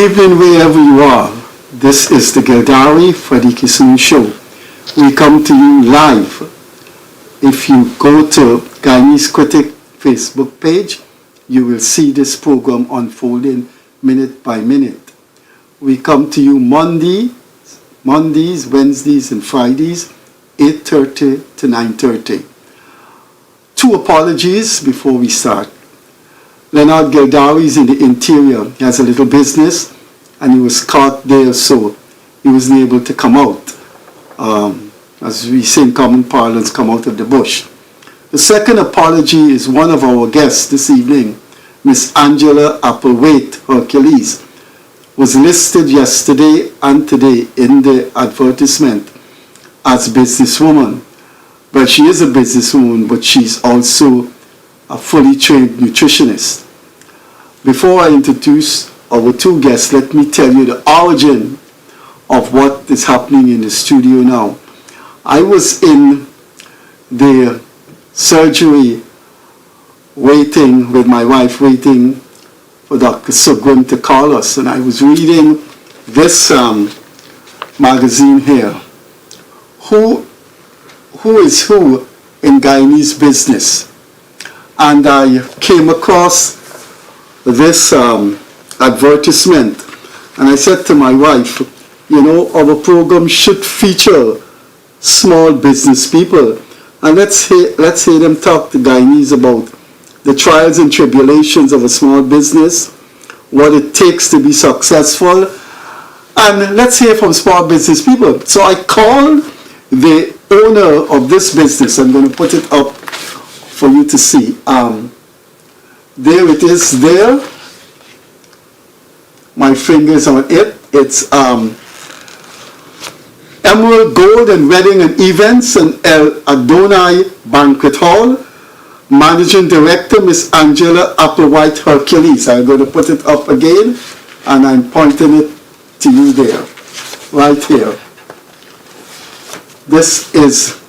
evening wherever you are. This is the Gildarie Freddie Kissoon show. We come to you live. If you go to Guyanese Critic Facebook page, you will see this program unfolding minute by minute. We come to you Mondays, Wednesdays, and Fridays, 8:30 to 9:30. Two apologies before we start. Leonard Gildarie is in the interior. He has a little business and he was caught there, so he wasn't able to come out. As we say in common parlance, come out of the bush. The second apology is one of our guests this evening, Miss Angela APPLEWHITE-HERCULES, was listed yesterday and today in the advertisement as businesswoman. But she is a businesswoman, but she's also a fully trained nutritionist. Before I introduce our two guests, let me tell you the origin of what is happening in the studio now. I was in the surgery waiting with my wife, waiting for Dr. Sugwin to call us, and I was reading this magazine here. Who is who in Guyanese business? And I came across this advertisement, and I said to my wife, you know, our program should feature small business people, and let's hear them talk to Guyanese about the trials and tribulations of a small business, what it takes to be successful, and let's hear from small business people. So I called the owner of this business. I'm going to put it up for you to see. There it is there. My fingers on it. It's Emerald Gold and Wedding and Events and El Adonai Banquet Hall. Managing Director, Miss Angela APPLEWHITE-HERCULES. I'm going to put it up again, and I'm pointing it to you there, right here. This is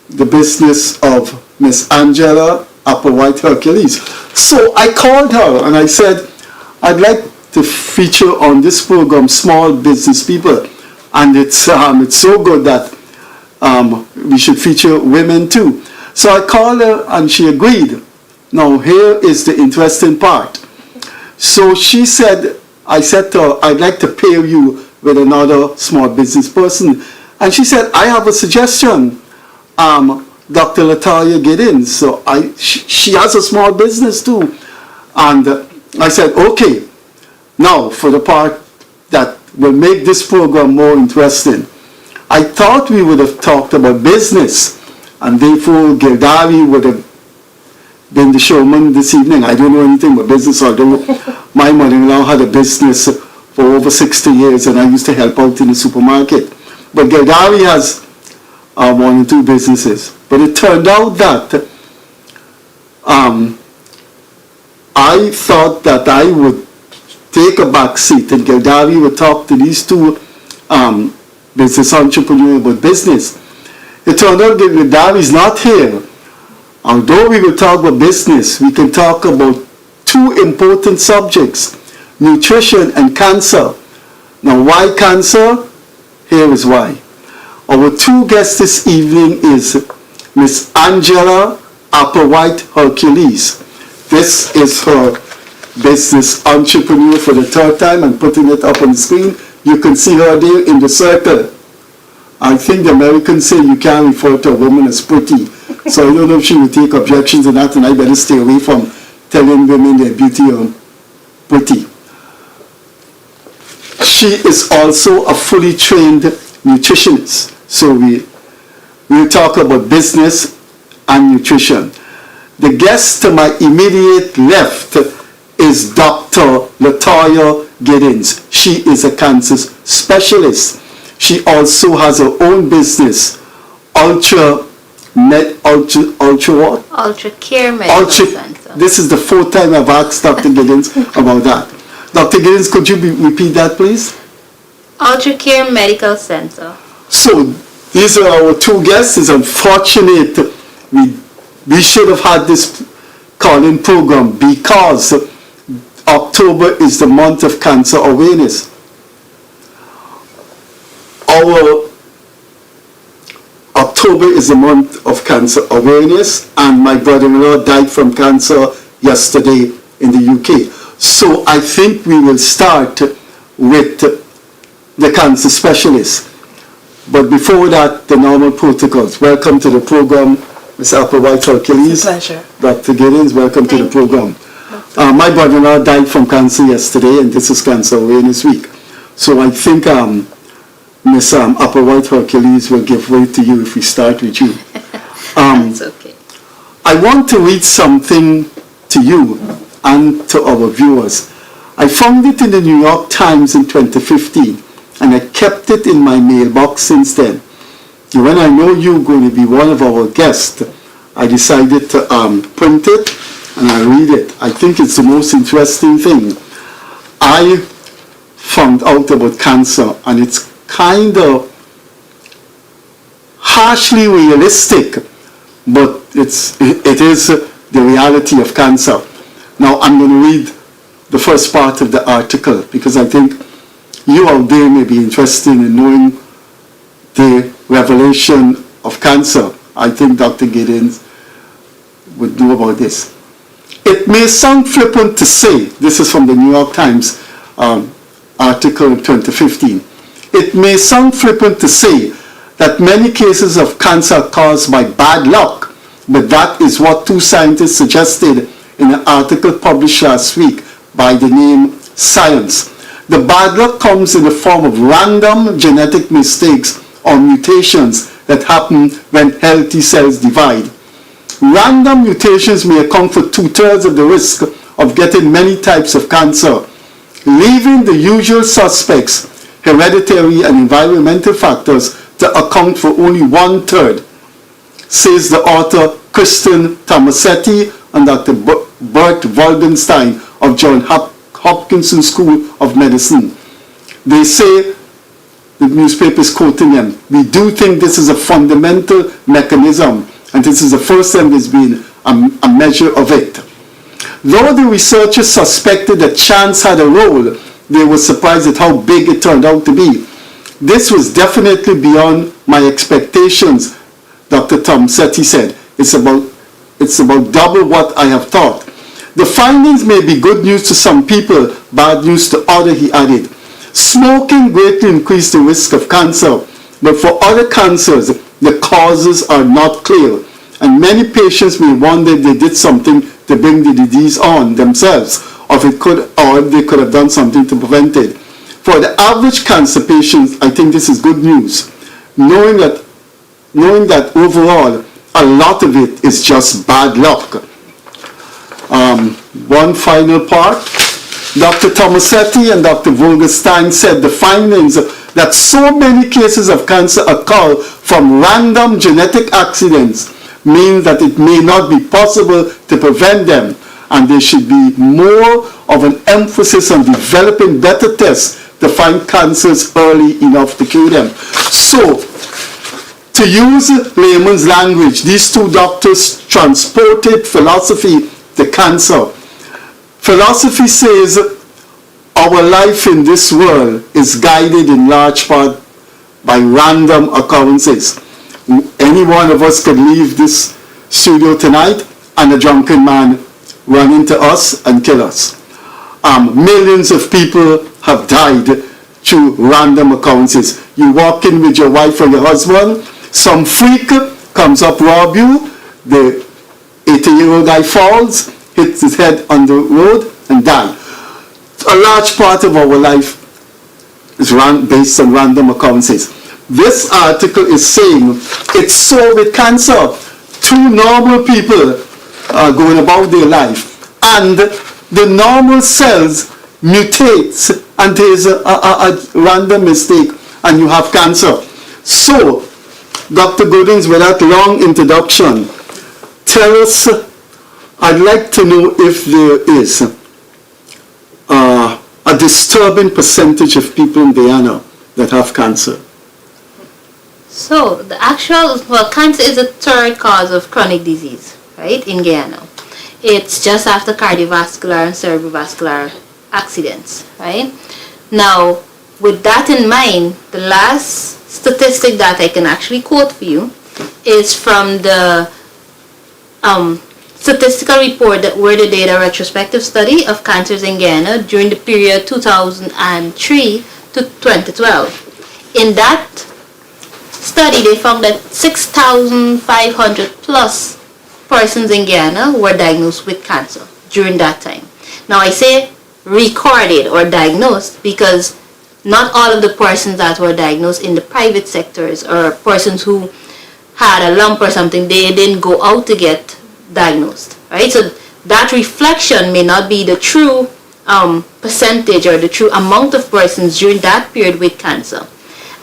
the business of Miss Angela APPLEWHITE-HERCULES. So I called her and I said, I'd like to feature on this program small business people, and it's so good that we should feature women too. So I called her and she agreed. Now here is the interesting part. So she said, I said to her, I'd like to pair you with another small business person. And she said, I have a suggestion, Dr. LATOYA Guyanese. So she has a small business too. And I said, okay, now for the part that will make this program more interesting. I thought we would have talked about business, and therefore Gildarie would have been the showman this evening. I don't know anything about business, although my mother-in-law had a business for over 60 years and I used to help out in the supermarket. But Gildarie has one or two businesses. But it turned out that I thought that I would take a back seat and Gildarie would talk to these two business entrepreneurs about business. It turned out that Gildarie is not here. Although we will talk about business, we can talk about two important subjects, nutrition and cancer. Now, why cancer? Here is why. Our two guests this evening is Miss Angela APPLEWHITE-HERCULES. This is her business entrepreneur for the third time. I'm putting it up on the screen. You can see her there in the circle. I think the Americans say you can't refer to a woman as pretty. So I don't know if she would take objections to that, and I better stay away from telling women their beauty or pretty. She is also a fully trained nutritionist. So we'll talk about business and nutrition. The guest to my immediate left is Dr. LATOYA Guyanese. She is a cancer specialist. She also has her own business, Ultra Care Medical Center. This is the fourth time I've asked Dr. Guyanese about that. Dr. Guyanese, could you repeat that, please? Ultra Care Medical Center. So these are our two guests. It's unfortunate we should have had this call-in program because October is the month of cancer awareness. Our October is the month of cancer awareness, and my brother-in-law died from cancer yesterday in the UK. So I think we will start with the cancer specialist. But before that, the normal protocols. Welcome to the program, Ms. APPLEWHITE-HERCULES. It's a pleasure. Dr. Giddens, welcome to the program. My brother-in-law died from cancer yesterday, and this is Cancer Awareness Week. So I think Ms. APPLEWHITE-HERCULES will give way to you if we start with you. That's okay. I want to read something to you and to our viewers. I found it in the New York Times in 2015, and I kept it in my mailbox since then. When I know you're going to be one of our guests, I decided to print it and I read it. I think it's the most interesting thing. I found out about cancer, and it's kind of harshly realistic, but it is the reality of cancer. Now I'm going to read the first part of the article because I think you out there may be interested in knowing the revelation of cancer. I think Dr. Giddens would know about this. It may sound flippant to say, this is from the New York Times article in 2015, it may sound flippant to say that many cases of cancer are caused by bad luck, but that is what two scientists suggested in an article published last week by the name Science. The bad luck comes in the form of random genetic mistakes or mutations that happen when healthy cells divide. Random mutations may account for 2/3 of the risk of getting many types of cancer, leaving the usual suspects, hereditary and environmental factors, to account for only 1/3, says the author Kristen Tomasetti and Dr. Bert Waldenstein of Johns Hopkins School of Medicine. They say, the newspaper is quoting them, "We do think this is a fundamental mechanism, and this is the first time there's been a measure of it." Though the researchers suspected that chance had a role, they were surprised at how big it turned out to be. "This was definitely beyond my expectations," Dr. Tomasetti said. It's about double what I have thought. "The findings may be good news to some people, bad news to others," he added. "Smoking greatly increased the risk of cancer, but for other cancers, the causes are not clear, and many patients may wonder if they did something to bring the disease on themselves, or if they could have done something to prevent it. For the average cancer patient, I think this is good news, knowing that overall, a lot of it is just bad luck." One final part. Dr. Tomasetti and Dr. Waldenstein said the findings that so many cases of cancer occur from random genetic accidents mean that it may not be possible to prevent them, and there should be more of an emphasis on developing better tests to find cancers early enough to cure them. So, to use layman's language, these two doctors transported philosophy to cancer. Philosophy says our life in this world is guided in large part by random occurrences. Any one of us could leave this studio tonight and a drunken man run into us and kill us. Millions of people have died through random occurrences. You walk in with your wife or your husband, some freak comes up, rob you, the 80-year-old guy falls, hits his head on the road and dies. A large part of our life is based on random occurrences. This article is saying it's so with cancer. Two normal people are going about their life, and the normal cells mutates, and there's a random mistake, and you have cancer. So, Dr. Giddens, with that long introduction, tell us, I'd like to know if there is a disturbing percentage of people in Guyana that have cancer. So, cancer is the third cause of chronic disease, right, in Guyana. It's just after cardiovascular and cerebrovascular accidents, right? Now, with that in mind, the last statistic that I can actually quote for you is from the statistical report that were the data retrospective study of cancers in Guyana during the period 2003 to 2012. In that study, they found that 6,500 plus persons in Guyana were diagnosed with cancer during that time. Now I say recorded or diagnosed because not all of the persons that were diagnosed in the private sectors or persons who had a lump or something, they didn't go out to get diagnosed, right? So that reflection may not be the true percentage or the true amount of persons during that period with cancer.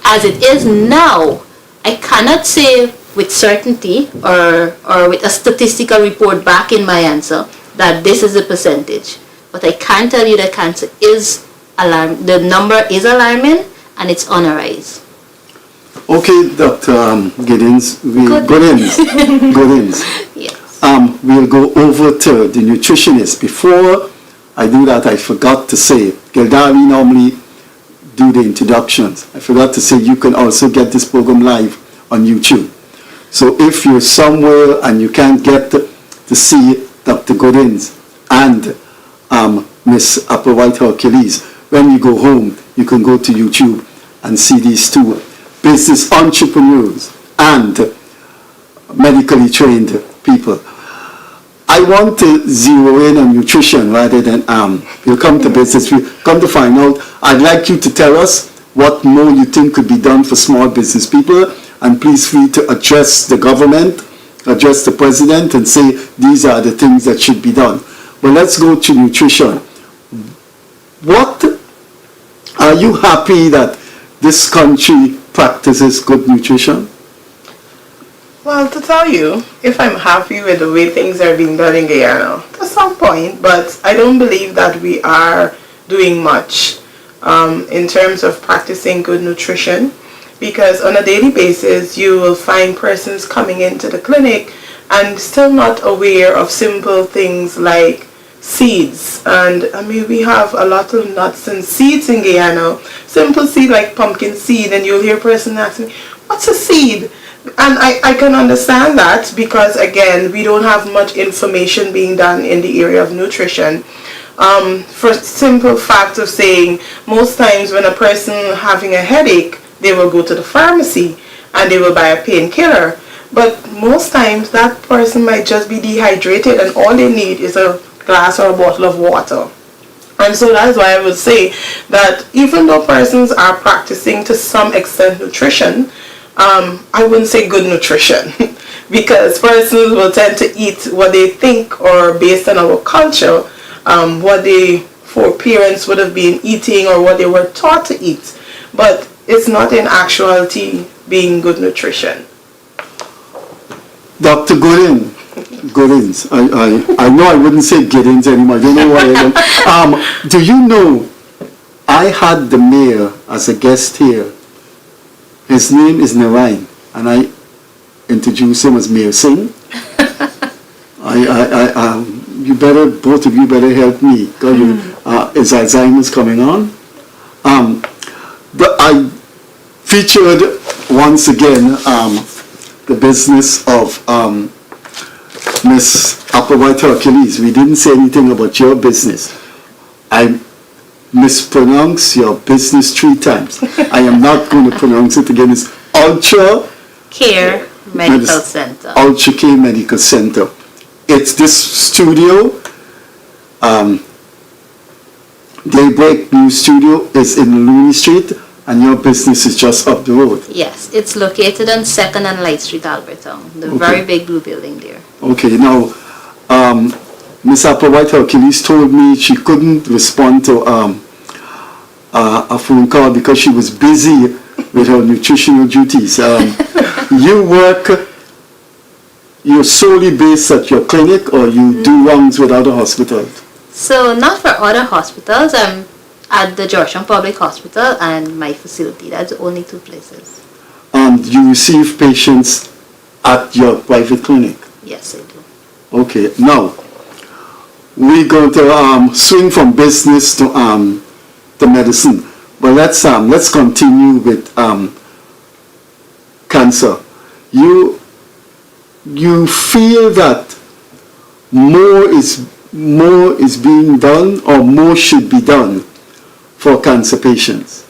As it is now, I cannot say with certainty or with a statistical report back in my answer that this is the percentage. But I can tell you that cancer is alarming. The number is alarming and it's on a rise. Okay, Dr. Giddens, Goodins. Yes. We'll go over to the nutritionist. Before I do that, I forgot to say, Gildarie normally do the introductions. I forgot to say you can also get this program live on YouTube. So if you're somewhere and you can't get to see Dr. Goodins and Miss APPLEWHITE-HERCULES, when you go home, you can go to YouTube and see these two business entrepreneurs and medically trained people. I want to zero in on nutrition rather than we'll come to business. We'll come to find out. I'd like you to tell us what more you think could be done for small business people, and please free to address the government, address the president, and say these are the things that should be done. But let's go to nutrition. What are you happy that this country practices good nutrition? Well, to tell you, if I'm happy with the way things are being done in Guyana, to some point, but I don't believe that we are doing much in terms of practicing good nutrition, because on a daily basis you will find persons coming into the clinic and still not aware of simple things like seeds. And I mean, we have a lot of nuts and seeds in Guyana, simple seed like pumpkin seed, and you'll hear a person asking, what's a seed? And I can understand that because, again, we don't have much information being done in the area of nutrition. For simple fact of saying, most times when a person having a headache, they will go to the pharmacy and they will buy a painkiller. But most times that person might just be dehydrated and all they need is a glass or a bottle of water. And so that's why I would say that even though persons are practicing to some extent nutrition, I wouldn't say good nutrition because persons will tend to eat what they think, or based on our culture, what they for parents would have been eating or what they were taught to eat. But it's not in actuality being good nutrition. Dr. Goodins, I know I wouldn't say Giddens anymore. I don't know why I don't. Do you know, I had the mayor as a guest here. His name is Narayan, and I introduced him as Mayor Singh. You better, both of you better help me, because is Alzheimer's coming on? But I featured once again the business of Miss APPLEWHITE-HERCULES. We didn't say anything about your business. I mispronounce your business 3 times. I am not going to pronounce it again. It's Ultra Care Medical Center. Ultra Care Medical Center. It's this studio. Daybreak New Studio is in Looney Street, and your business is just up the road. Yes, it's located on 2nd and Light Street, Albertown. The very big blue building there. Okay, now, Miss APPLEWHITE-HERCULES told me she couldn't respond to a phone call because she was busy with her nutritional duties. You're solely based at your clinic, or you do runs with other hospitals? So not for other hospitals. I'm at the Georgetown Public Hospital and my facility. That's the only 2 places. You receive patients at your private clinic? Yes, I do. Okay, now, we're going to swing from business to medicine. But let's continue with cancer. You feel that more is being done, or more should be done for cancer patients?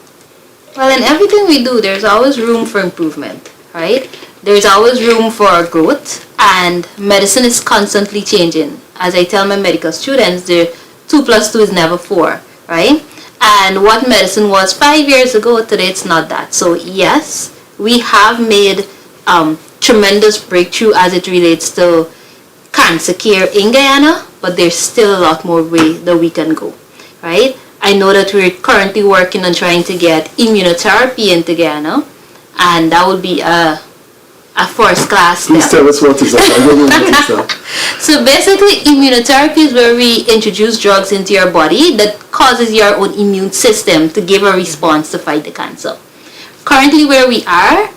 Well, in everything we do, there's always room for improvement, right? There's always room for growth, and medicine is constantly changing. As I tell my medical students, the 2 + 2 is never 4, right? And what medicine was 5 years ago, today it's not that. So yes, we have made tremendous breakthrough as it relates to cancer care in Guyana, but there's still a lot more way that we can go, right? I know that we're currently working on trying to get immunotherapy into Guyana, and that would be a first class step. Please tell us what is that. I don't know what is that. So basically, immunotherapy is where we introduce drugs into your body that causes your own immune system to give a response to fight the cancer. Currently where we are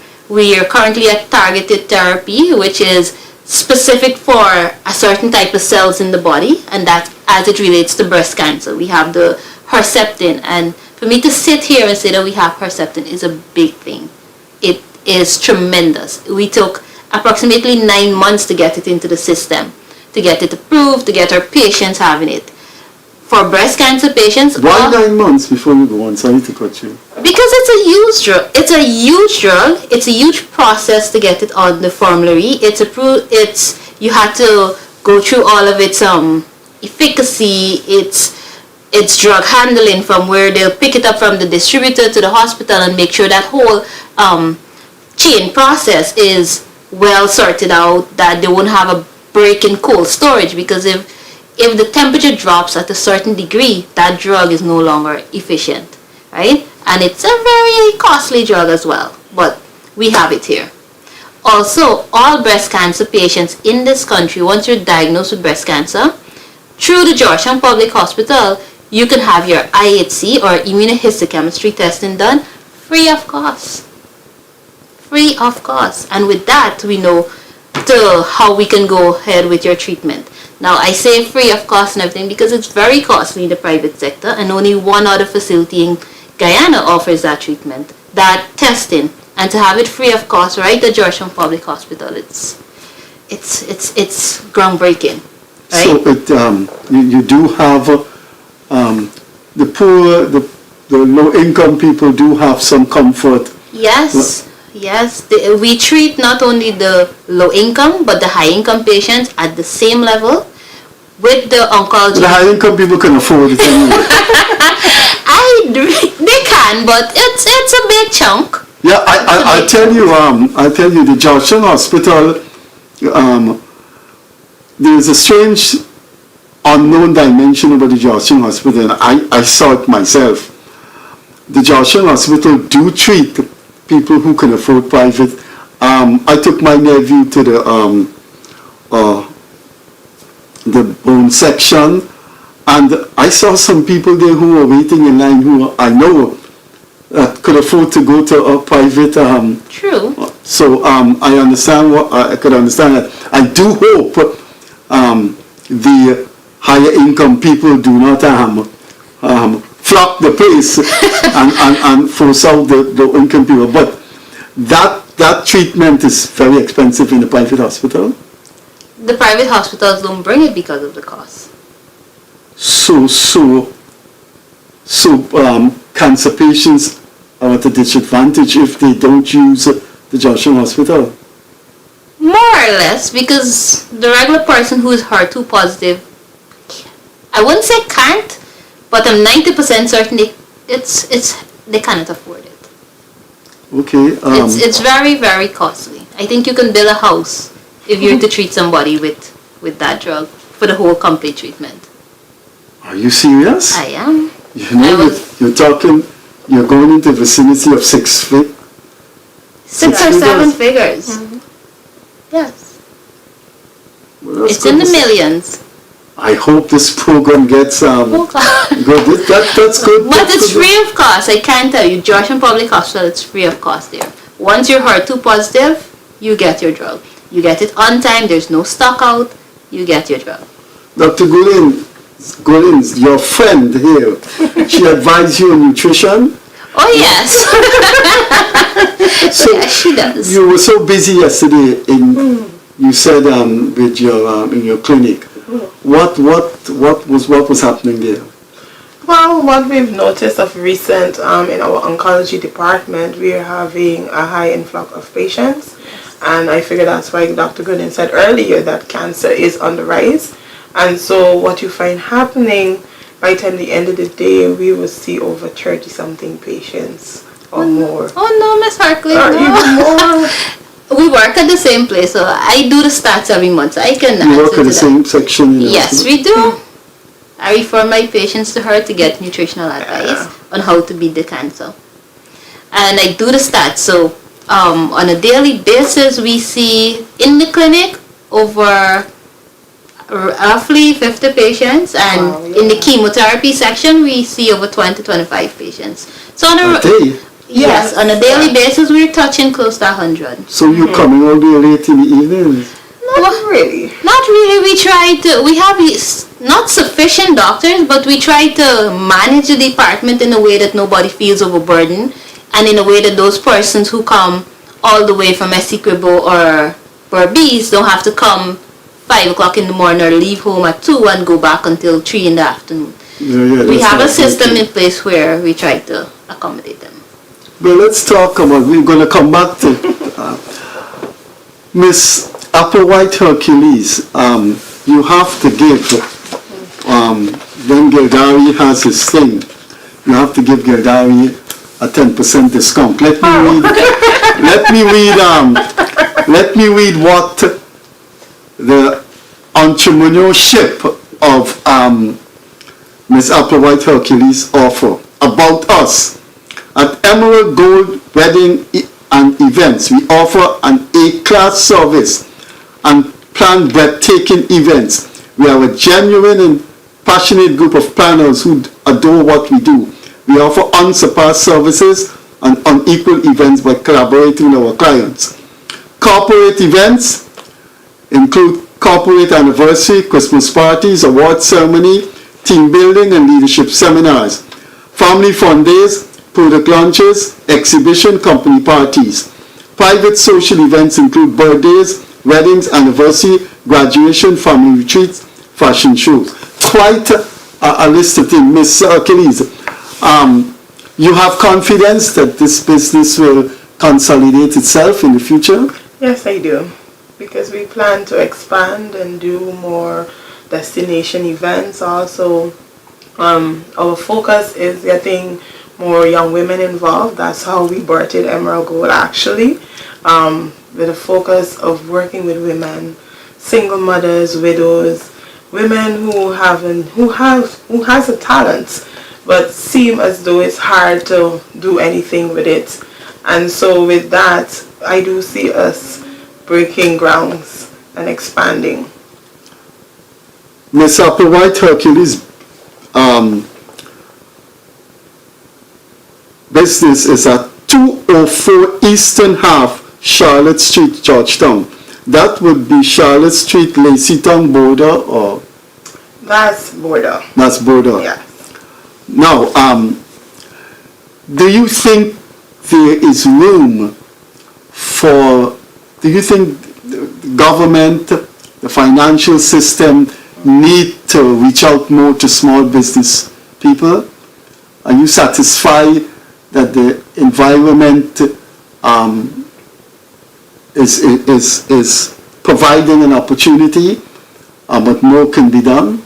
currently at targeted therapy, which is specific for a certain type of cells in the body, and that as it relates to breast cancer. We have the Herceptin, and for me to sit here and say that we have Herceptin is a big thing. It is tremendous. We took approximately 9 months to get it into the system, to get it approved, to get our patients having it. For breast cancer patients... Why 9 months before you go on? Sorry to cut you. Because it's a huge drug. It's a huge drug. It's a huge process to get it on the formulary. You had to go through all of its efficacy, its drug handling, from where they'll pick it up from the distributor to the hospital and make sure that whole chain process is well sorted out, that they won't have a break in cold storage, because if the temperature drops at a certain degree, that drug is no longer efficient, right? And it's a very costly drug as well, but we have it here. Also, all breast cancer patients in this country, once you're diagnosed with breast cancer, through the Georgetown Public Hospital, you can have your IHC or immunohistochemistry testing done free of cost. Free of cost. And with that, we know how we can go ahead with your treatment. Now, I say free of cost and everything because it's very costly in the private sector, and only one other facility in Guyana offers that treatment, that testing, and to have it free of cost right at Georgetown Public Hospital, it's groundbreaking, right? So you do have the poor, the low-income people do have some comfort. Yes. Yes, we treat not only the low-income but the high-income patients at the same level with the oncology. The high-income people can afford it anyway. They can, but it's a big chunk. Yeah, I'll tell you, the Georgetown Hospital, there's a strange unknown dimension about the Georgetown Hospital, and I saw it myself. The Georgetown Hospital do treat people who can afford private. I took my nephew to the bone section, and I saw some people there who were waiting in line who I know could afford to go to a private. True. So I understand I could understand that. I do hope the higher income people do not flock the place and force out the income people. But that treatment is very expensive in the private hospital. The private hospitals don't bring it because of the cost. So cancer patients are at a disadvantage if they don't use the Georgetown Hospital? More or less, because the regular person who is HER2 positive, I wouldn't say can't, but I'm 90% certain they cannot afford it. Okay. It's very, very costly. I think you can build a house if you're to treat somebody with that drug for the whole complete treatment. Are you serious? I am. You know, you're going into the vicinity of six or seven figures. Mm-hmm. Yes. Well, it's in the millions. I hope this program gets good. That's good. But it's free of cost. I can tell you, Georgetown Public Hospital, it's free of cost there. Once you're HER2 positive, you get your drug. You get it on time. There's no stock out. You get your drug. Dr. Gulin, Guyanese, your friend here, she advised you on nutrition. Oh yes. So yes, she does. you were so busy yesterday you said with your in your clinic. What was happening there? Well, what we've noticed of recent in our oncology department, we are having a high influx of patients. And I figure that's why Dr. Gooden said earlier that cancer is on the rise. And so what you find happening, by the time the end of the day, we will see over 30-something patients or more. Oh no, Miss Hercules, Or no. even more. We work at the same place, so I do the stats every month, so I can You work answer at to the that. same section? in the Yes, hospital? we do. I refer my patients to her to get nutritional advice on how to beat the cancer. And I do the stats, so on a daily basis, we see in the clinic over roughly 50 patients, and Wow, in the yeah. chemotherapy section, we see over 20-25 patitions. So on A day? yes, on a daily basis, we're touching close to 100. So you're coming all the way late in the evening? Not really. Not really. We have not sufficient doctors, but we try to manage the department in a way that nobody feels overburdened, and in a way that those persons who come all the way from Essequibo or Berbice don't have to come 5 o'clock in the morning or leave home at 2 and go back until 3 in the afternoon. Yeah, We that's have a not system okay. in place where we try to accommodate them. But let's talk about, we're going to come back to Miss APPLEWHITE-HERCULES. You have to give, when Gildarie has his thing, you have to give Gildarie a 10% discount. Let me read what the entrepreneurship of Miss APPLEWHITE-HERCULES offer about us. At Emerald Gold Wedding and Events, we offer an A-class service and plan breathtaking events. We are a genuine and passionate group of planners who adore what we do. We offer unsurpassed services and unequal events by collaborating with our clients. Corporate events include corporate anniversary, Christmas parties, award ceremony, team building and leadership seminars, family fun days, product launches, exhibition, company parties. Private social events include birthdays, weddings, anniversary, graduation, family retreats, fashion shows. Quite a list of things. Ms. Hercules, you have confidence that this business will consolidate itself in the future? Yes, I do. Because we plan to expand and do more destination events. Also, our focus is getting more young women involved. That's how we birthed Emerald Gold, actually, with a focus of working with women, single mothers, widows, women who has a talent but seem as though it's hard to do anything with it. And so with that, I do see us breaking grounds and expanding. Miss APPLEWHITE-HERCULES business is at 204 Eastern Half, Charlotte Street, Georgetown. That would be Charlotte Street, Laceytown border, or? That's border. That's border. Yeah. Now, do you think there is room for, do you think the government, the financial system need to reach out more to small business people? Are you satisfied that the environment is providing an opportunity, but more can be done?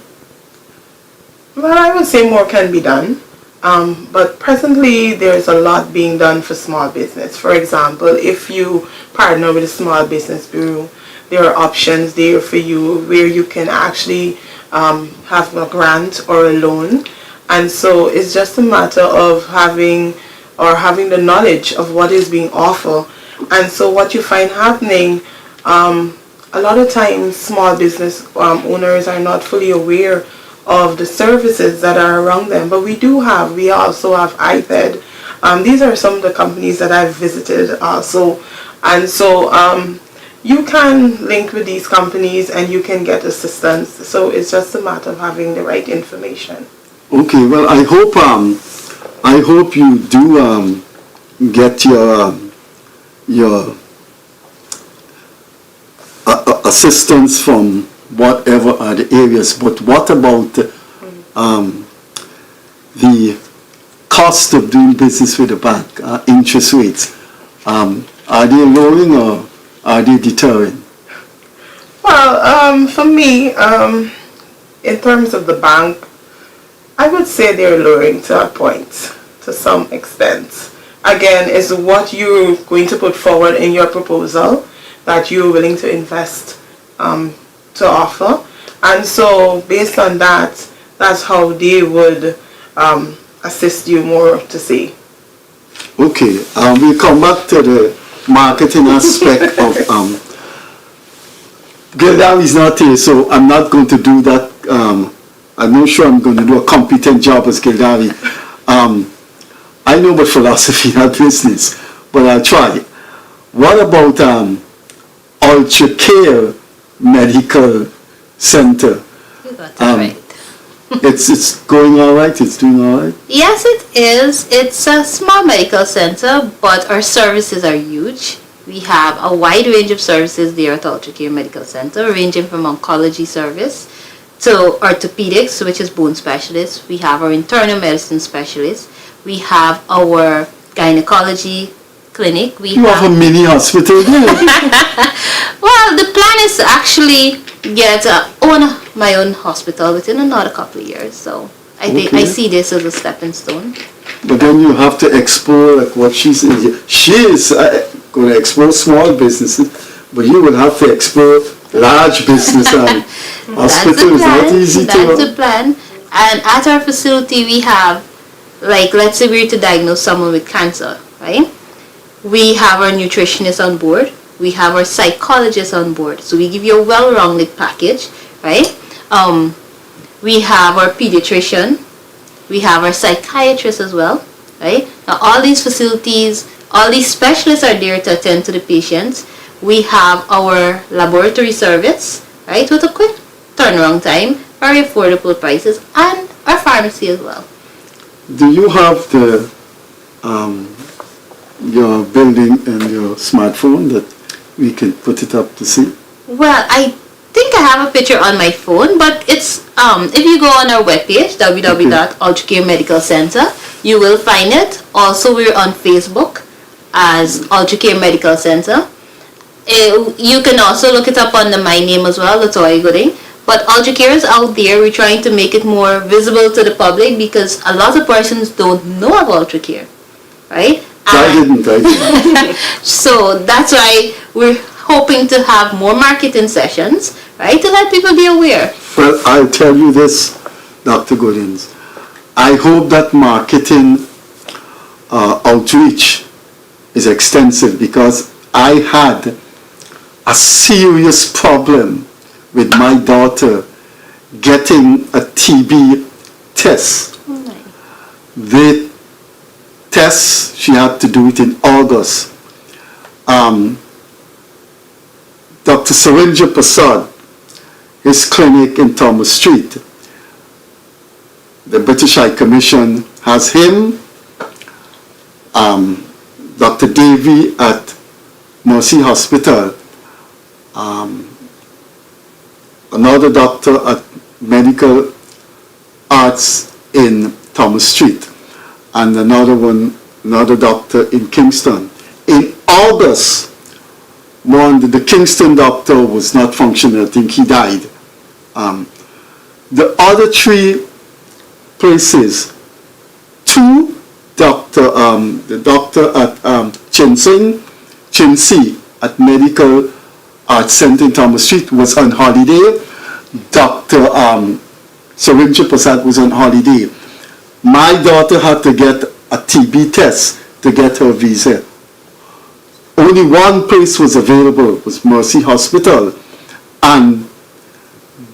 Well, I would say more can be done. But presently, there's a lot being done for small business. For example, if you partner with a small business bureau, there are options there for you where you can actually have a grant or a loan. And so it's just a matter of having the knowledge of what is being offered. And so what you find happening, a lot of times small business owners are not fully aware of the services that are around them. But we also have iPad. These are some of the companies that I've visited also. And so you can link with these companies and you can get assistance. So it's just a matter of having the right information. Okay, well, I hope you do get your assistance from whatever are the areas. But what about the cost of doing business with the bank, interest rates? Are they lowering or are they deterring? Well, for me, in terms of the bank, I would say they're lowering to a point, to some extent. Again, is what you're going to put forward in your proposal that you're willing to invest to offer. And so based on that, that's how they would assist you more to see. Okay, we'll come back to the marketing aspect of Gildarie is not here, so I'm not going to do that. I'm not sure I'm going to do a competent job as Gildarie. I know about philosophy, not business, but I'll try. What about Ultra Care Medical Center? You got that right. It's going all right? It's doing all right? Yes, it is. It's a small medical center, but our services are huge. We have a wide range of services there at Ultra Care Medical Center, ranging from oncology service to orthopedics, which is bone specialists. We have our internal medicine specialists. We have our gynecology clinic. You have a mini hospital there. Well, the plan is to actually get my own hospital within another couple of years. So I think I see this as a stepping stone. But then you have to explore like what she is going to explore small businesses, but you will have to explore large business and hospital is not easy to That's the plan. And at our facility we have, like, let's say we're to diagnose someone with cancer, right? We have our nutritionist on board. We have our psychologist on board. So we give you a well-rounded package, right? We have our pediatrician. We have our psychiatrist as well, right? Now all these facilities, all these specialists are there to attend to the patients. We have our laboratory service, right, with a quick turnaround time, very affordable prices, and our pharmacy as well. Do you have the your building and your smartphone that we can put it up to see? Well, I think I have a picture on my phone, but it's if you go on our webpage, www.ultracare Medical Center, you will find it. Also, we're on Facebook as Ultracare Medical Center. You can also look it up under my name as well, LATOYA. But Ultracare is out there. We're trying to make it more visible to the public because a lot of persons don't know of Ultracare, right? I didn't. So that's why we're hoping to have more marketing sessions, right, to let people be aware. Well, I'll tell you this, Dr. Guyanese. I hope that marketing outreach is extensive because I had a serious problem with my daughter getting a TB test. The test, she had to do it in August. Dr. Surendra Prasad, his clinic in Thomas Street, the British High Commission has him, Dr. Davy at Mercy Hospital, another doctor at Medical Arts in Thomas Street, and another doctor in Kingston. In August, the Kingston doctor was not functional. I think he died. The other three places, the doctor at Chinsi at Medical Arts Center in Thomas Street was on holiday. Dr. Surendra Prasad was on holiday. My daughter had to get a TB test to get her visa. Only one place was available, was Mercy Hospital, and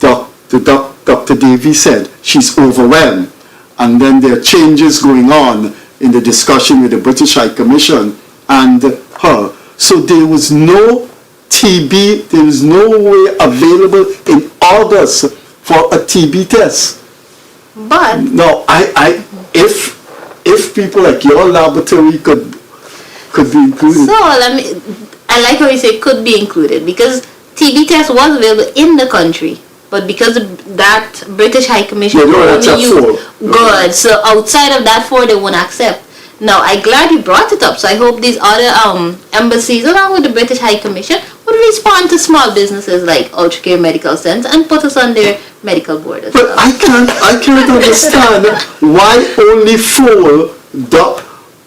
Dr. Davy said she's overwhelmed, and then there are changes going on in the discussion with the British High Commission and her. So there was no TB, there is no way available in August for a TB test. But No, if people like your laboratory could be included. so I like how you say could be included, because TB test was available in the country, but because that British High Commission Yeah, no, that's only a used- four. good, so outside of that four they won't accept. Now I'm glad you brought it up, so I hope these other embassies along with the British High Commission would respond to small businesses like Ultra Care Medical Centre and put us on their medical board as But well. I can't understand why only four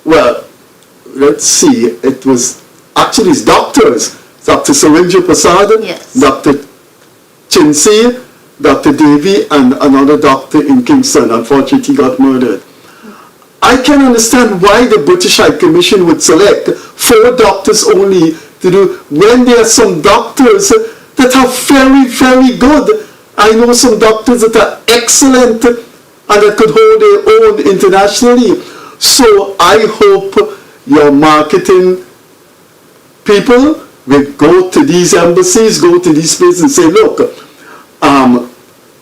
well, let's see, it's doctors. Dr. Sarinja Prasad, Yes. Dr. Chinsey, Dr. Davy, and another doctor in Kingston. Unfortunately, he got murdered. I can understand why the British High Commission would select four doctors only to do, when there are some doctors that are very, very good. I know some doctors that are excellent and that could hold their own internationally. So I hope your marketing people will go to these embassies, go to these places and say, look,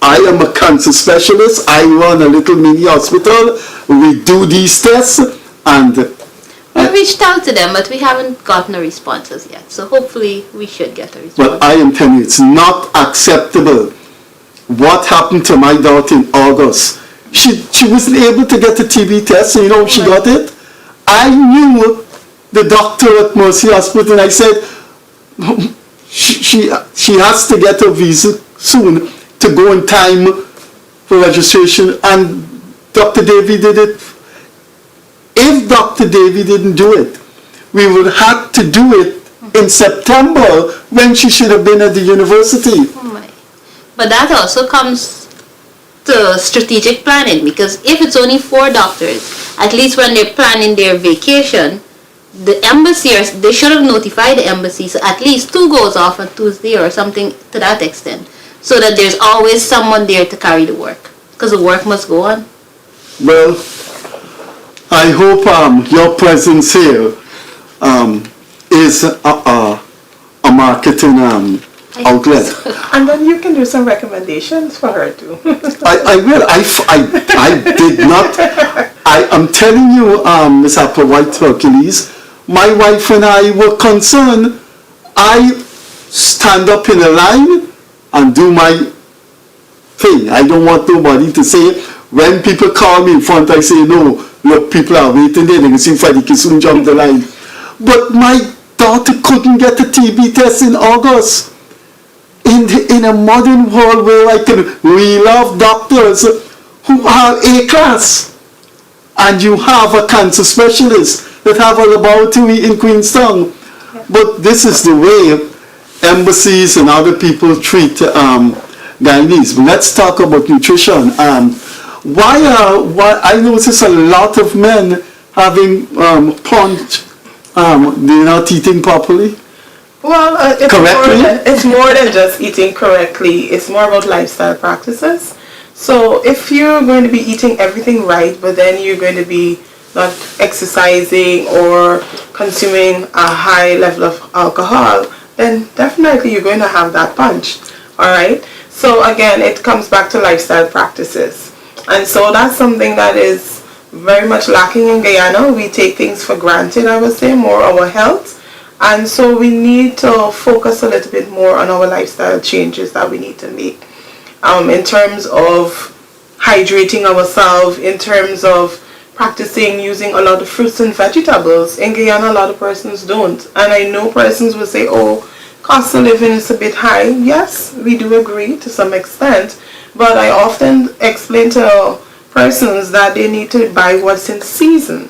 I am a cancer specialist, I run a little mini hospital, we do these tests, and We reached out to them, but we haven't gotten a response as yet. So hopefully we should get a response. well, I am telling you, it's not acceptable. What happened to my daughter in August? She wasn't able to get a TB test, and you know she got it? I knew the doctor at Mercy Hospital, and I said, she has to get a visa soon to go in time for registration, and Dr. Davy did it. If Dr. Davy didn't do it, we would have to do it in September when she should have been at the university. Oh my. But that also comes to strategic planning, because if it's only 4 doctors, at least when they're planning their vacation, the embassy, they should have notified the embassy, so at least 2 goes off on Tuesday or something to that extent, so that there's always someone there to carry the work, because the work must go on. Well, I hope your presence here is a marketing outlet. And then you can do some recommendations for her too. I will. I did not. I'm telling you, Miss APPLEWHITE-HERCULES, my wife and I were concerned. I stand up in a line and do my thing. I don't want nobody to say, when people call me in front, I say, no, look, people are waiting there, they can see Freddie Kissoon jump the line. But my daughter couldn't get a TB test in August. In a modern world where we love doctors who are A-class, and you have a cancer specialist that have a laboratory in Queenstown. But this is the way embassies and other people treat Guyanese. But let's talk about nutrition. Why I notice a lot of men having punch, they're not eating properly. Well, it's more than just eating correctly. It's more about lifestyle practices. So if you're going to be eating everything right, but then you're going to be not exercising or consuming a high level of alcohol, then definitely you're going to have that punch. Alright? So again, it comes back to lifestyle practices. And so that's something that is very much lacking in Guyana. We take things for granted, I would say, more our health. And so we need to focus a little bit more on our lifestyle changes that we need to make. In terms of hydrating ourselves, in terms of practicing using a lot of fruits and vegetables. In Guyana, a lot of persons don't. And I know persons will say, oh, cost of living is a bit high. Yes, we do agree to some extent. But I often explain to persons that they need to buy what's in season.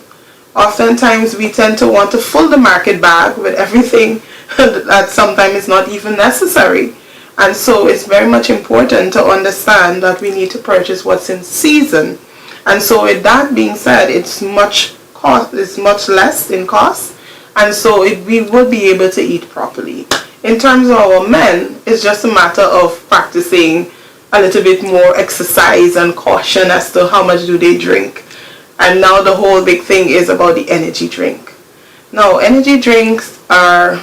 Oftentimes we tend to want to fill the market bag with everything that sometimes is not even necessary. And so it's very much important to understand that we need to purchase what's in season. And so with that being said, it's much less in cost. And so we would be able to eat properly. In terms of our men, it's just a matter of practicing a little bit more exercise and caution as to how much do they drink. And now the whole big thing is about the energy drink. Now, energy drinks are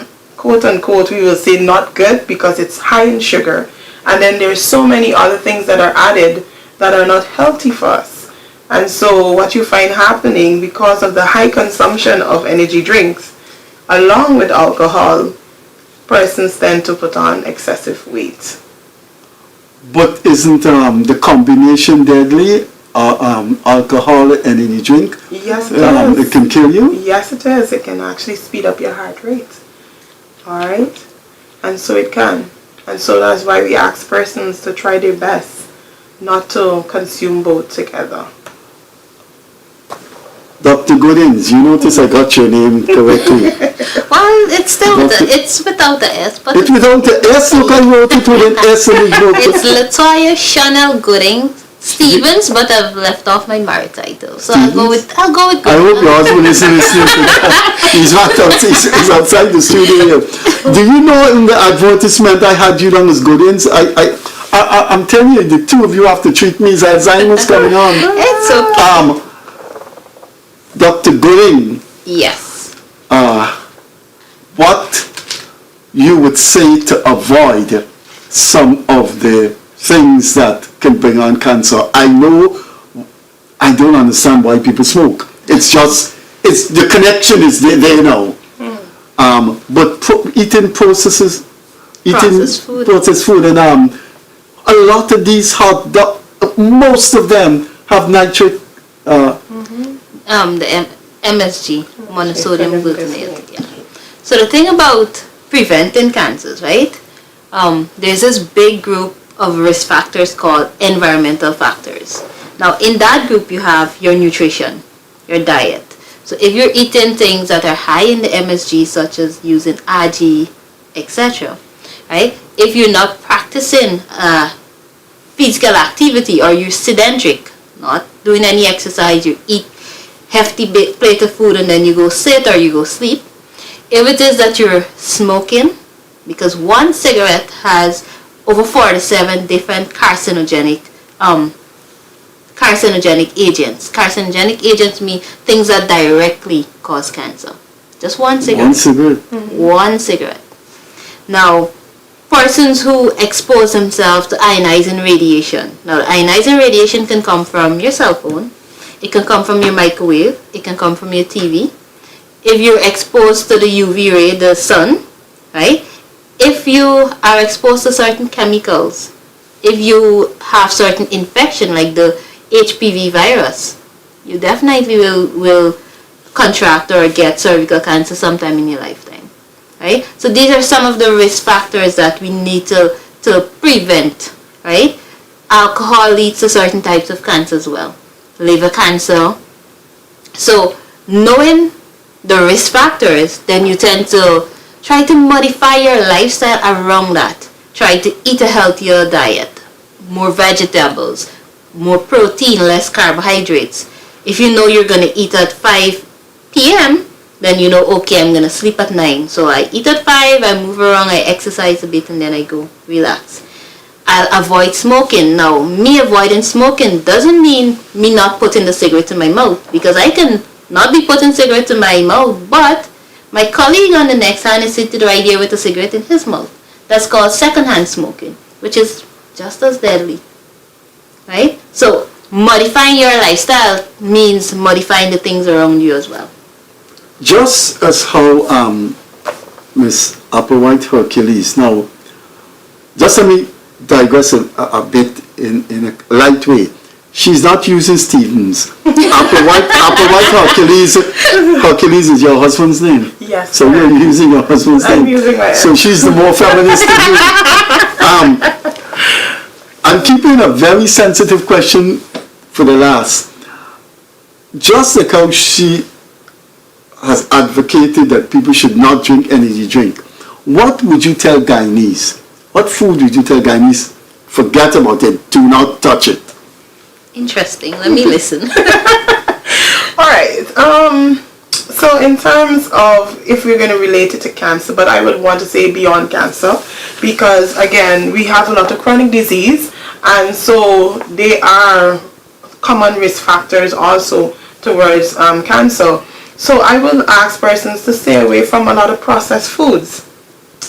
quote unquote, we will say not good because it's high in sugar. And then there's so many other things that are added that are not healthy for us. And so what you find happening because of the high consumption of energy drinks, along with alcohol, persons tend to put on excessive weight. But isn't the combination deadly? Alcohol and energy drink? Yes, it is. It can kill you? Yes, it is. It can actually speed up your heart rate. Alright? And so it can. And so that's why we ask persons to try their best not to consume both together. Dr. Guyanese, you notice I got your name correctly. Well, it's still it's without the S, but It's without the S, look, I wrote it with an S and it wrote it's LATOYA Chanel Gooding Stevens, but I've left off my married title. So I'll go with I Gooding. hope your husband is listening to that. He's outside the studio here. Do you know in the advertisement I had you down as Guyanese? I'm telling you, the two of you have to treat me as Alzheimer's coming on. It's okay. Dr. Guyanese, Yes. what you would say to avoid some of the things that can bring on cancer? I know, I don't understand why people smoke. It's just, the connection is there now. But eating processed food, and a lot of these most of them have nitric. The MSG, monosodium glutamate. Yeah. So the thing about preventing cancers, right? There's this big group of risk factors called environmental factors. Now, in that group, you have your nutrition, your diet. So if you're eating things that are high in the MSG, such as using algae, etc., right? If you're not practicing physical activity, or you're sedentary, not doing any exercise, you eat hefty plate of food and then you go sit or you go sleep. If it is that you're smoking, because one cigarette has over 47 different carcinogenic agents. Carcinogenic agents mean things that directly cause cancer. Just one cigarette. One cigarette. One cigarette. Now, persons who expose themselves to ionizing radiation. Now, ionizing radiation can come from your cell phone. It can come from your microwave. It can come from your TV. If you're exposed to the UV ray, the sun, right? If you are exposed to certain chemicals, if you have certain infection like the HPV virus, you definitely will contract or get cervical cancer sometime in your lifetime, right? So these are some of the risk factors that we need to prevent, right? Alcohol leads to certain types of cancer as well. Liver cancer. So knowing the risk factors, then you tend to try to modify your lifestyle around that. Try to eat a healthier diet, more vegetables, more protein, less carbohydrates. If you know you're going to eat at 5 p.m., then you know, okay, I'm going to sleep at 9. So I eat at 5, I move around, I exercise a bit, and then I go relax. I'll avoid smoking. Now, me avoiding smoking doesn't mean me not putting the cigarette in my mouth, because I can not be putting cigarette in my mouth, but my colleague on the next hand is sitting right here with a cigarette in his mouth. That's called secondhand smoking, which is just as deadly, right? So modifying your lifestyle means modifying the things around you as well. Just as how Miss APPLEWHITE-HERCULES, now, just let me digress a bit in a light way. She's not using Stevens. Hercules is your husband's name. Yes. So you're using your husband's name. I'm using my So she's the more feminist of you. I'm keeping a very sensitive question for the last. Just like how she has advocated that people should not drink energy drink, what would you tell Guyanese? What food would you tell Guyanese? Forget about it. Do not touch it. Interesting. Let me listen. All right. So in terms of if we're going to relate it to cancer, but I would want to say beyond cancer, because again, we have a lot of chronic disease, and so they are common risk factors also towards cancer. So I will ask persons to stay away from a lot of processed foods.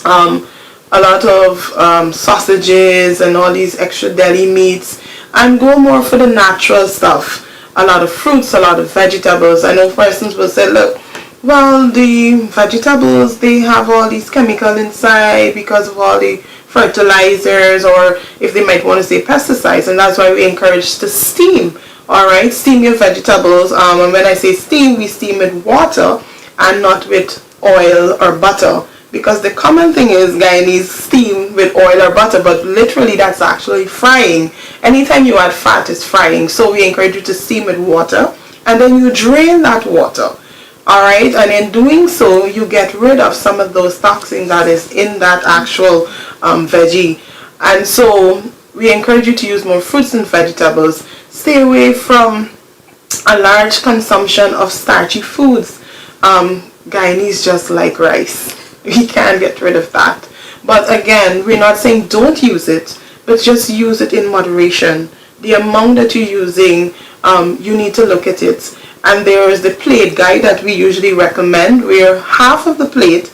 a lot of sausages and all these extra deli meats, and go more for the natural stuff. A lot of fruits, a lot of vegetables. I know persons will say, look, well, the vegetables, they have all these chemicals inside because of all the fertilizers, or if they might want to say pesticides, and that's why we encourage to steam. Alright, steam your vegetables, and when I say steam, we steam with water and not with oil or butter, because the common thing is Guyanese steam with oil or butter, but literally that's actually frying. Anytime you add fat, it's frying. So we encourage you to steam with water, and then you drain that water. Alright, and in doing so, you get rid of some of those toxins that is in that actual veggie. And so we encourage you to use more fruits and vegetables. Stay away from a large consumption of starchy foods. Guyanese just like rice. We can't get rid of that. But again, we're not saying don't use it, but just use it in moderation. The amount that you're using, you need to look at it. And there is the plate guide that we usually recommend, where half of the plate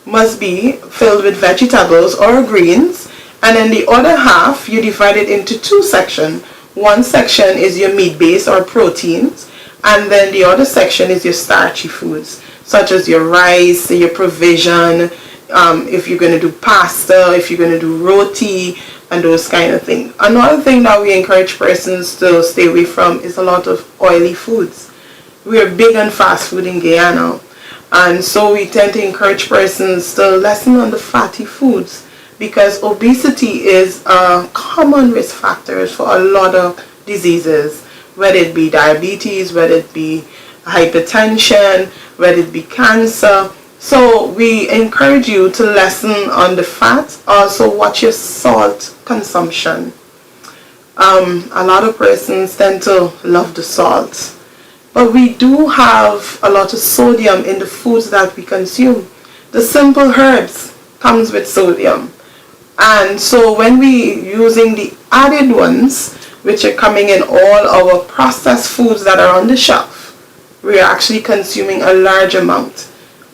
must be filled with vegetables or greens, and then the other half you divide it into two sections. One section is your meat base or proteins, and then the other section is your starchy foods, such as your rice, your provision, if you're going to do pasta, if you're going to do roti, and those kind of things. Another thing that we encourage persons to stay away from is a lot of oily foods. We are big on fast food in Guyana, and so we tend to encourage persons to lessen on the fatty foods, because obesity is a common risk factor for a lot of diseases, whether it be diabetes, whether it be hypertension, whether it be cancer. So we encourage you to lessen on the fat. Also watch your salt consumption. A lot of persons tend to love the salt, but we do have a lot of sodium in the foods that we consume. The simple herbs comes with sodium, and so when we using the added ones, which are coming in all our processed foods that are on the shelf, we're actually consuming a large amount.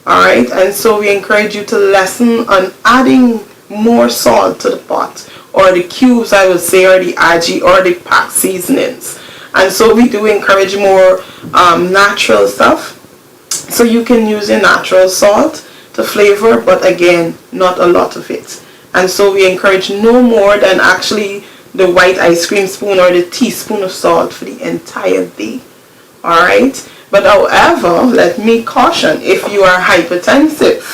Alright, and so we encourage you to lessen on adding more salt to the pot, or the cubes, I would say, or the aji, or the packed seasonings. And so we do encourage more natural stuff. So you can use your natural salt to flavor, but again, not a lot of it. And so we encourage no more than actually the white ice cream spoon or the teaspoon of salt for the entire day. Alright? But however, let me caution, if you are hypertensive,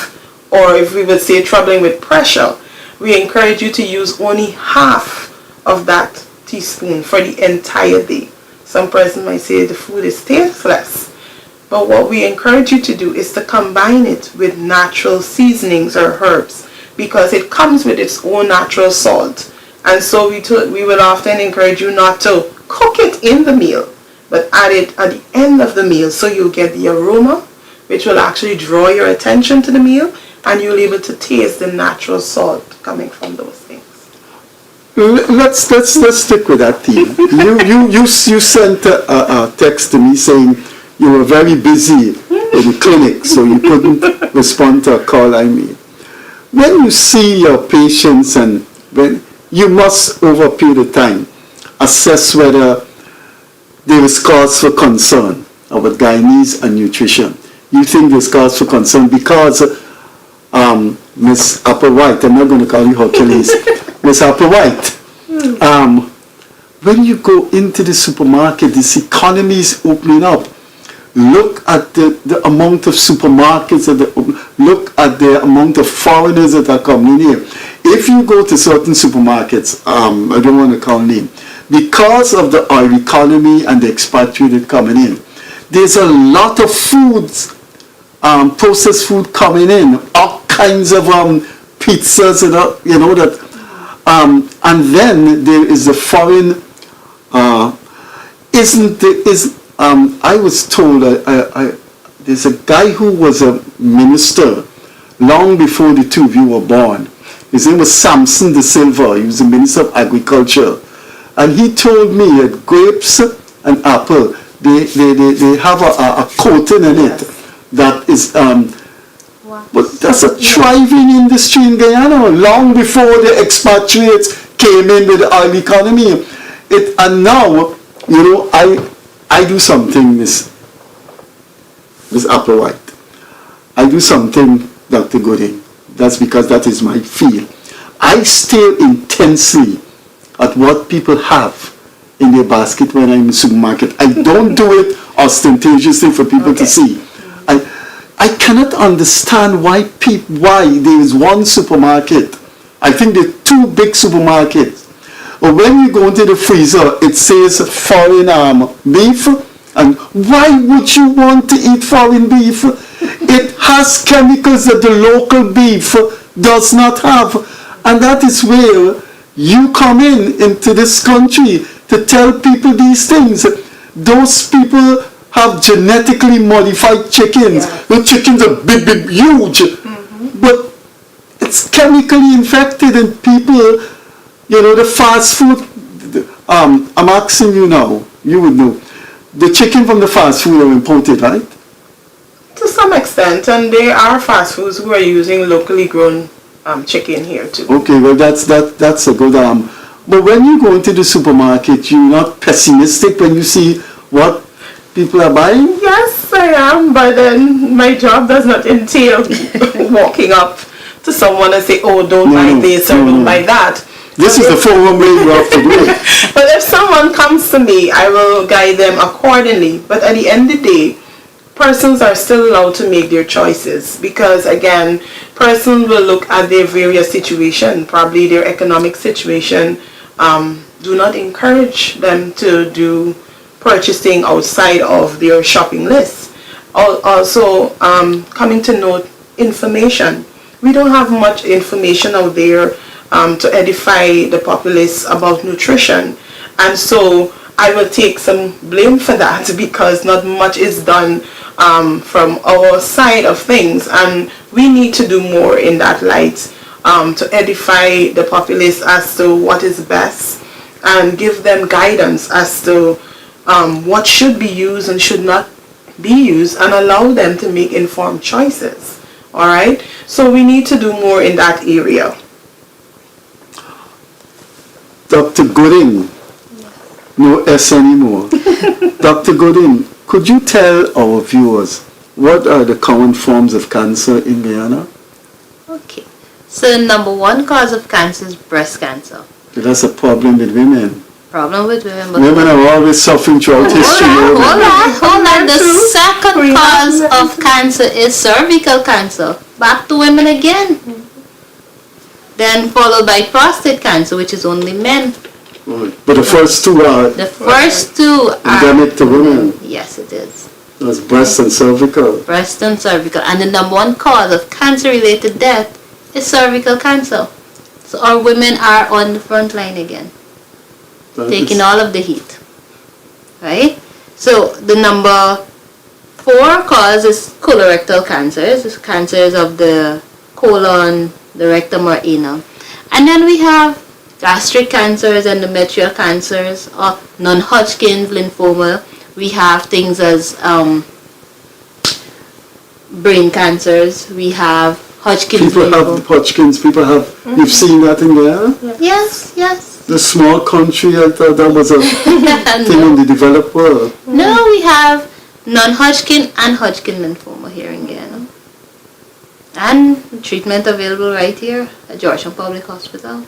or if we would say troubling with pressure, we encourage you to use only half of that teaspoon for the entire day. Some person might say the food is tasteless, but what we encourage you to do is to combine it with natural seasonings or herbs, because it comes with its own natural salt. And so we will often encourage you not to cook it in the meal, but add it at the end of the meal, so you'll get the aroma, which will actually draw your attention to the meal, and you'll be able to taste the natural salt coming from those things. Let's stick with that theme. You sent a text to me saying you were very busy in the clinic, so you couldn't respond to a call I made. When you see your patients, and when you must, over a period of time, assess whether there is cause for concern about Guyanese and nutrition. You think there's cause for concern because Miss Applewhite, I'm not going to call you Hercules, Miss Applewhite, when you go into the supermarket, this economy is opening up. Look at the amount of supermarkets, look at the amount of foreigners that are coming in here. If you go to certain supermarkets, I don't want to call names, because of the oil economy and the expatriated coming in, there's a lot of foods, processed food coming in, all kinds of pizzas, and then there is the foreign. I was told there's a guy who was a minister long before the two of you were born. His name was Samson de Silva. He was the Minister of Agriculture. And he told me that grapes and apple, they have a coating in it that is But that's a thriving industry in Guyana, long before the expatriates came in with the oil economy. And now, you know, I do something, Miss Applewhite. I do something, Dr. Gooding. That's because that is my field. I stare intensely at what people have in their basket when I'm in the supermarket. I don't do it ostentatiously for people to see. I cannot understand why there is one supermarket. I think there are two big supermarkets. But when you go into the freezer, it says foreign beef. And why would you want to eat foreign beef? It has chemicals that the local beef does not have. And that is where you come into this country to tell people these things. Those people have genetically modified chickens. Yeah. The chickens are big, huge. But it's chemically infected, and people, you know, the fast food, I'm asking you now, you would know, the chicken from the fast food are imported, right? To some extent, and there are fast foods who are using locally grown chicken here too. Okay, well that's a good but when you go into the supermarket, you're not pessimistic when you see what people are buying? Yes, I am, but then my job does not entail walking up to someone and say, oh, don't buy this or don't buy that. This is the forum way you have to do it. But if someone comes to me, I will guide them accordingly. But at the end of the day, persons are still allowed to make their choices, because again, persons will look at their various situation, probably their economic situation, do not encourage them to do purchasing outside of their shopping list. Also, coming to note information. We don't have much information out there to edify the populace about nutrition, and so I will take some blame for that, because not much is done from our side of things, and we need to do more in that light to edify the populace as to what is best and give them guidance as to what should be used and should not be used, and allow them to make informed choices. All right, so we need to do more in that area. Dr. Gooding, no S anymore. Dr. Gooding, could you tell our viewers what are the common forms of cancer in Guyana? Okay. So number one cause of cancer is breast cancer. That's a problem with women. Problem with women. But Women are always suffering throughout history. Hold on. The second cause of cancer is cervical cancer. Back to women again. Then followed by prostate cancer, which is only men. But the first two are endemic to women. Yes, it is. That's breast and cervical. Breast and cervical. And the number one cause of cancer-related death is cervical cancer. So our women are on the front line again, taking all of the heat. Right? So the number 4 cause is colorectal cancers. It's cancers of the colon, the rectum or anal. And then we have gastric cancers, endometrial cancers, or non-Hodgkin's lymphoma. We have things as brain cancers. We have Hodgkin's people lymphoma. have Hodgkin's, people have, you've seen that in there? Yes. The small country, I thought that was a thing in the developed world. No, we have non-Hodgkin and Hodgkin lymphoma here in Guyana. And treatment available right here at Georgetown Public Hospital.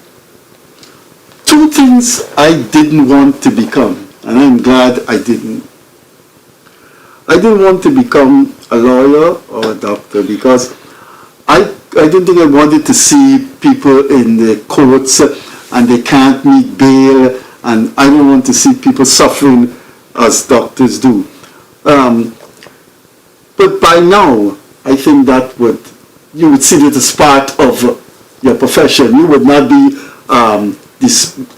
2 things I didn't want to become, and I'm glad I didn't. I didn't want to become a lawyer or a doctor because I didn't think I wanted to see people in the courts and they can't meet bail, and I don't want to see people suffering as doctors do. But by now, I think that you would see it as part of your profession. You would not be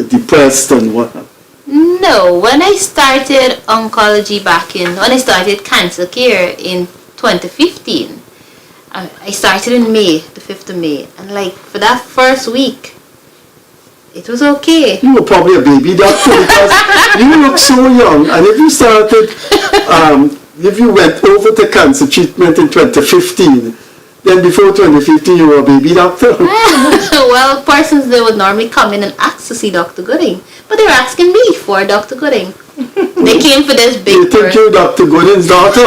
depressed and whatnot. No, when I started oncology when I started cancer care in 2015, I started in May, the 5th of May, and like for that first week, it was okay. You were probably a baby doctor because you look so young, and if you started, if you went over to cancer treatment in 2015, Then before 2015, you were a baby doctor. Well, persons, they would normally come in and ask to see Dr. Gooding. But they were asking me for Dr. Gooding. They came for this big You think you're Dr. Gooding's daughter?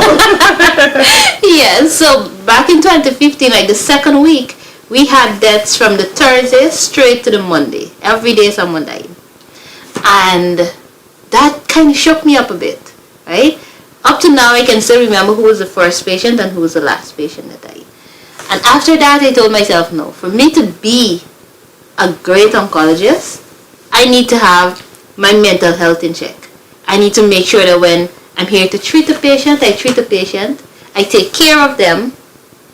Yes, so back in 2015, like the second week, we had deaths from the Thursday straight to the Monday. Every day someone died. And that kind of shook me up a bit, right? Up to now, I can still remember who was the first patient and who was the last patient that died. And after that, I told myself, no, for me to be a great oncologist, I need to have my mental health in check. I need to make sure that when I'm here to treat a patient, I treat a patient, I take care of them,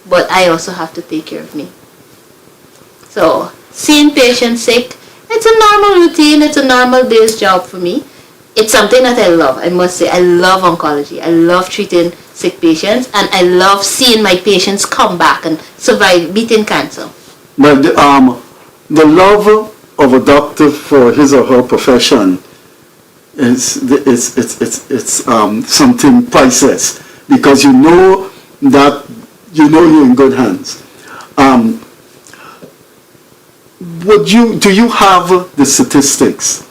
but I also have to take care of me. So, seeing patients sick, it's a normal routine, it's a normal day's job for me. It's something that I love, I must say. I love oncology. I love treating sick patients, and I love seeing my patients come back and survive beating cancer. But the love of a doctor for his or her profession is something priceless, because you know that you're in good hands. Do you have the statistics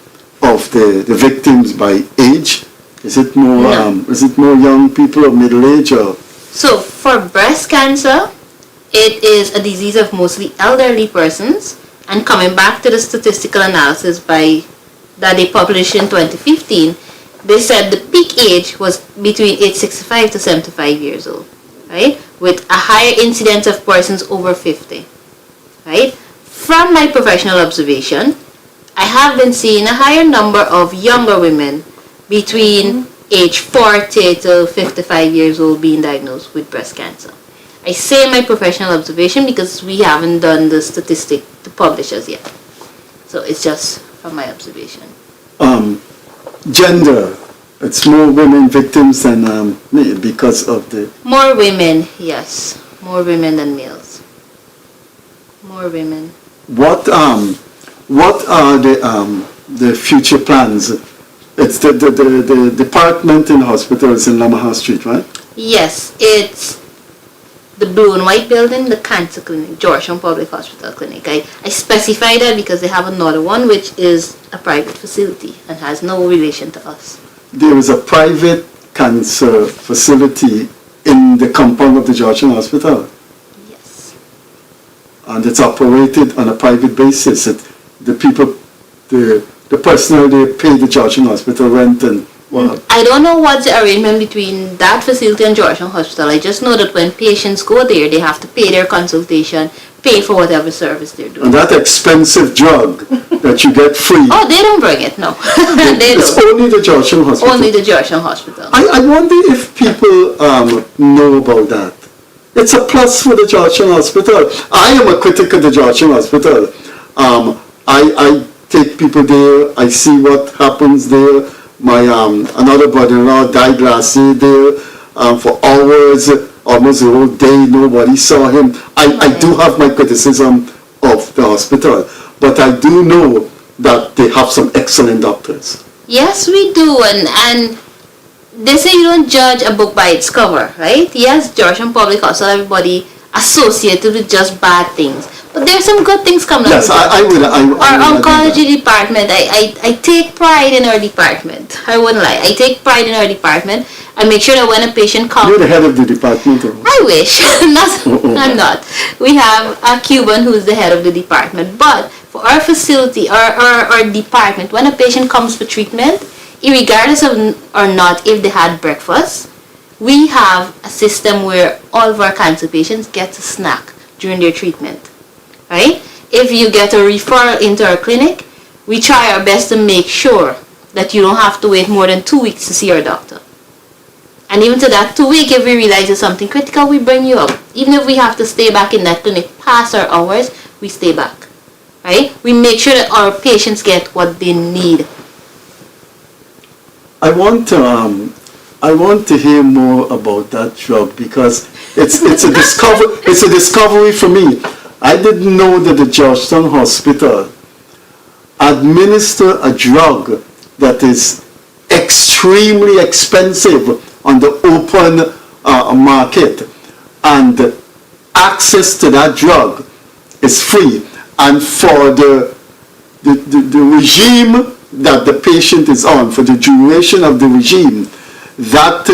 of the victims by age? Is it more young people or middle age or? So for breast cancer, it is a disease of mostly elderly persons, and coming back to the statistical analysis that they published in 2015, they said the peak age was between age 65 to 75 years old, right? With a higher incidence of persons over 50, right? From my professional observation, I have been seeing a higher number of younger women between age 40 to 55 years old being diagnosed with breast cancer. I say my professional observation because we haven't done the statistic to publish as yet. So it's just from my observation. Gender, it's more women victims than because of the... More women, yes. More women than males. More women. What are the future plans? It's the department in the hospital is in Lamaha Street, right? Yes, it's the blue and white building, the cancer clinic, Georgetown Public Hospital Clinic. I specify that because they have another one which is a private facility and has no relation to us. There is a private cancer facility in the compound of the Georgetown Hospital? Yes. And it's operated on a private basis. The personnel, they pay the Georgetown Hospital rent and what? I don't know what's the arrangement between that facility and Georgetown Hospital. I just know that when patients go there, they have to pay their consultation, pay for whatever service they're doing. And that expensive drug that you get free. Oh, they don't bring it, no. They It's don't. only the Georgetown Hospital. Only the Georgetown Hospital. I wonder if people know about that. It's a plus for the Georgetown Hospital. I am a critic of the Georgetown Hospital. I take people there, I see what happens there. My another brother-in-law died last year there for hours, almost the whole day, nobody saw him. I do have my criticism of the hospital, but I do know that they have some excellent doctors. Yes, we do, and they say you don't judge a book by its cover, right? Yes, Georgetown Public Hospital, everybody associated with just bad things. But there's some good things coming Yes, out of it. Our oncology that. department, I take pride in our department. I wouldn't lie. I take pride in our department. I make sure that when a patient comes... You're the head of the department. Or? I wish. I'm not. We have a Cuban who's the head of the department. But for our facility, our department, when a patient comes for treatment, regardless of or not if they had breakfast, we have a system where all of our cancer patients get a snack during their treatment. Right? If you get a referral into our clinic, we try our best to make sure that you don't have to wait more than 2 weeks to see our doctor. And even to that 2 weeks, if we realize there's something critical, we bring you up. Even if we have to stay back in that clinic past our hours, we stay back. Right? We make sure that our patients get what they need. I want to hear more about that drug because it's a discovery for me. I didn't know that the Georgetown Hospital administer a drug that is extremely expensive on the open market, and access to that drug is free, and for the regime that the patient is on, for the duration of the regime, that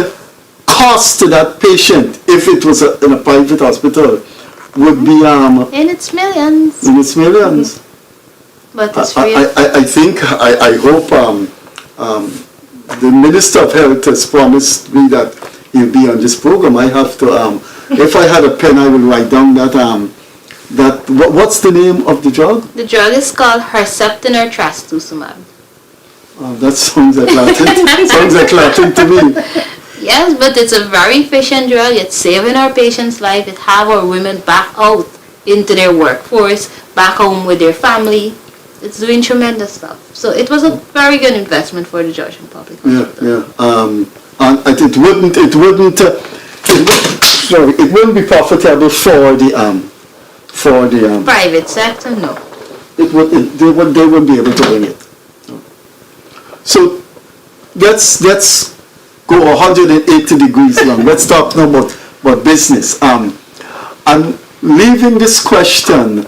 cost to that patient, if it was in a private hospital, would be in its millions. in its millions. But it's free. I hope the Minister of Health has promised me that he'll be on this program. I have to, if I had a pen, I will write down what's the name of the drug? The drug is called Herceptin or trastuzumab. That sounds like Latin. Sounds like Latin to me. Yes, but it's a very efficient drug. It's saving our patients' life. It have our women back out into their workforce, back home with their family. It's doing tremendous stuff. So it was a very good investment for the Georgian public. Yeah. And it wouldn't be profitable for the Private sector, no. they wouldn't be able to win it. So let's go 180 degrees long. Let's talk now about business. I'm leaving this question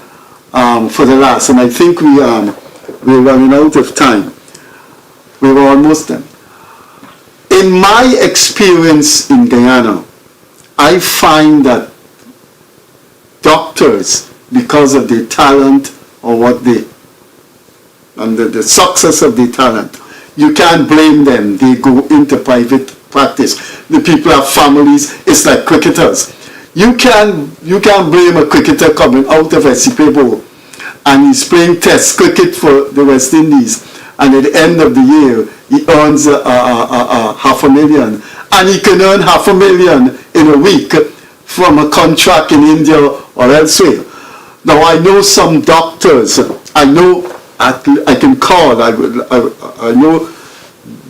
for the last, and I think we're running out of time. We were almost done. In my experience in Guyana, I find that doctors, because of their talent or the success of their talent, you can't blame them. They go into private practice. The people have families. It's like cricketers. You can't blame a cricketer coming out of Essepepo and he's playing test cricket for the West Indies, and at the end of the year he earns $500,000, and he can earn $500,000 in a week from a contract in India or elsewhere. Now I know some doctors. I know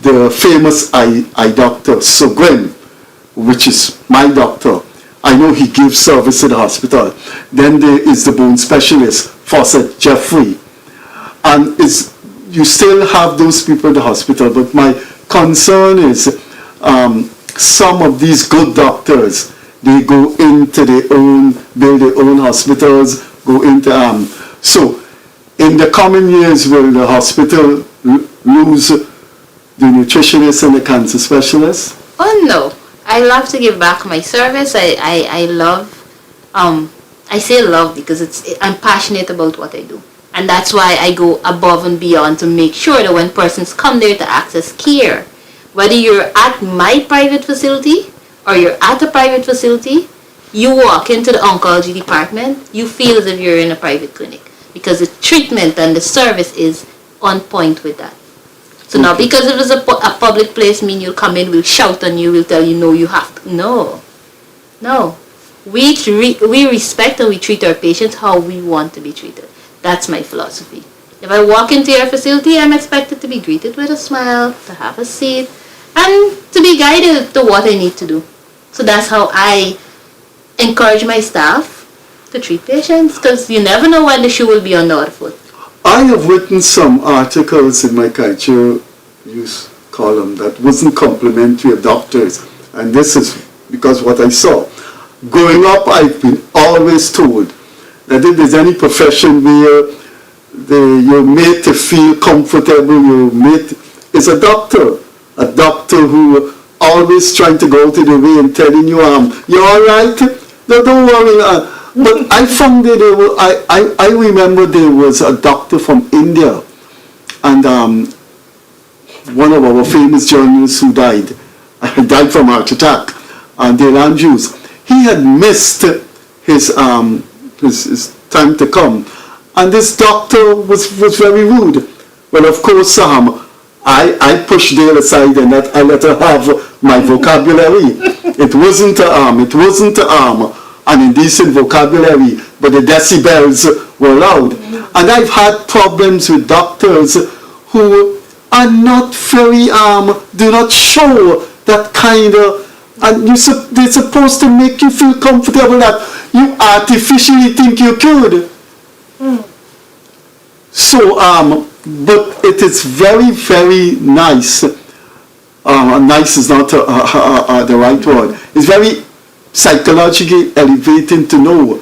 the famous eye doctor Sogwen, which is my doctor. I know he gives service at the hospital. Then there is the bone specialist, Fawcett Jeffrey. And you still have those people in the hospital, but my concern is some of these good doctors, they go into build their own hospitals, go into, so in the coming years, will the hospital lose the nutritionist and the cancer specialist? Oh no, I love to give back my service. I love, I say love because I'm passionate about what I do. And that's why I go above and beyond to make sure that when persons come there to access care, whether you're at my private facility or you're at a private facility, you walk into the oncology department, you feel as if you're in a private clinic, because the treatment and the service is on point with that. So now because it was a public place, mean you'll come in, we'll shout on you, we'll tell you, no, you have to. No. We respect and we treat our patients how we want to be treated. That's my philosophy. If I walk into your facility, I'm expected to be greeted with a smile, to have a seat, and to be guided to what I need to do. So that's how I encourage my staff to treat patients, because you never know when the shoe will be on the other foot. I have written some articles in my culture use column that wasn't complimentary of doctors, and this is because what I saw. Growing up, I've been always told that if there's any profession where you're made to feel comfortable, you're made is a doctor who always trying to go out of the way and telling you, you're all right, no, don't worry. But I found that I remember there was a doctor from India, and one of our famous journalists who died from heart attack, Dale Andrews. He had missed his time to come, and this doctor was very rude. Well, of course, I pushed Dale aside and I let her have my vocabulary. It wasn't an indecent vocabulary, but the decibels were loud. And I've had problems with doctors who are not very, do not show that kind of, and they're supposed to make you feel comfortable that you artificially think you could. So, but it is very, very nice. Nice is not the right word. It's very psychologically elevating to know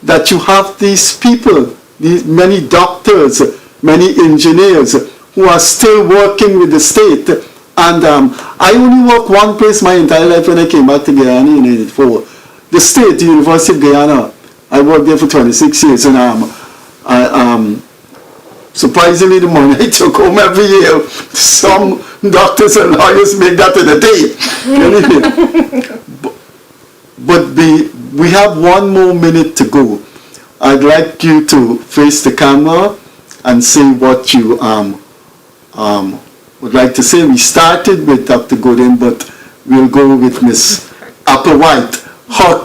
that you have these people, these many doctors, many engineers who are still working with the state. And I only worked one place my entire life when I came back to Guyana in 1984. The state, the University of Guyana. I worked there for 26 years, and surprisingly, the money I took home every year, some doctors and lawyers make that in a day. But we have one more minute to go. I'd like you to face the camera and say what you would like to say. We started with Dr. Gooding, but we'll go with Miss Applewhite,